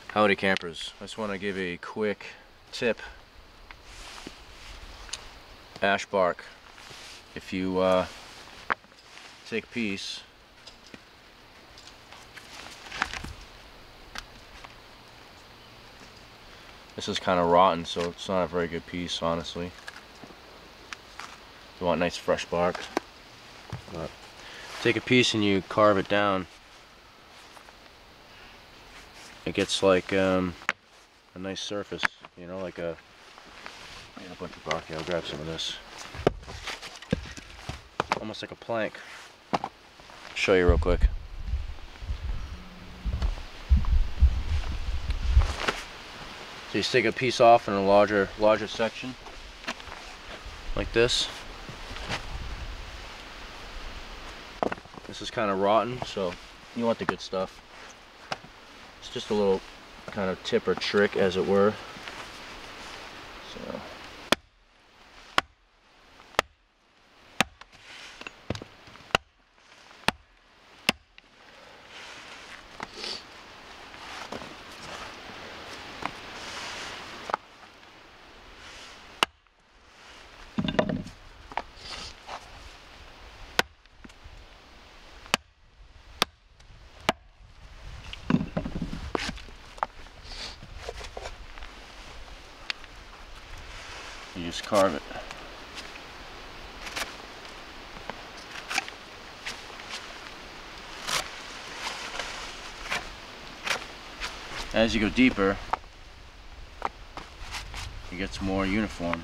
Howdy campers, I just want to give a quick tip. Ash bark, if you take a piece, this is kind of rotten, so it's not a very good piece, honestly. You want nice fresh bark, but take a piece and you carve it down. It gets like a nice surface, you know, like a bunch of bark here. I'll grab some of this. Almost like a plank. I'll show you real quick. So you take a piece off in a larger section, like this. This is kind of rotten, so you want the good stuff. It's just a little kind of tip or trick, as it were. So you just carve it. As you go deeper, it gets more uniform.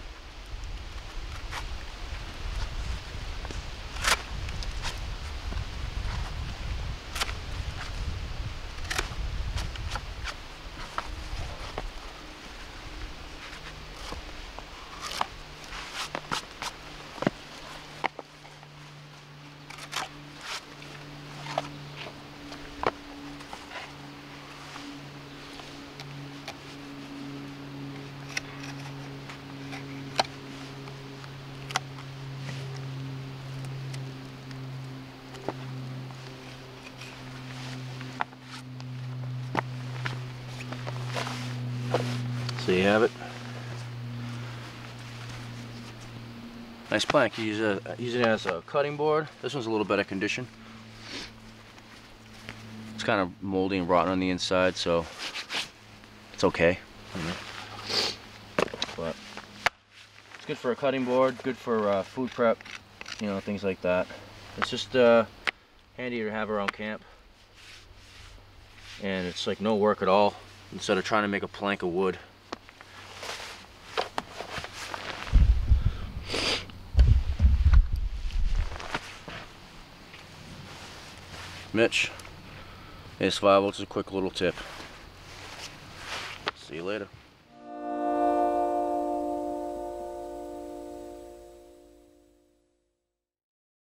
So you have it. Nice plank. You use it as a cutting board. This one's a little better condition. It's kind of moldy and rotten on the inside, so it's okay. But it's good for a cutting board, good for food prep, you know, things like that. It's just handy to have around camp, and it's like no work at all instead of trying to make a plank of wood. Mitch, hey Survival, just a quick little tip. See you later.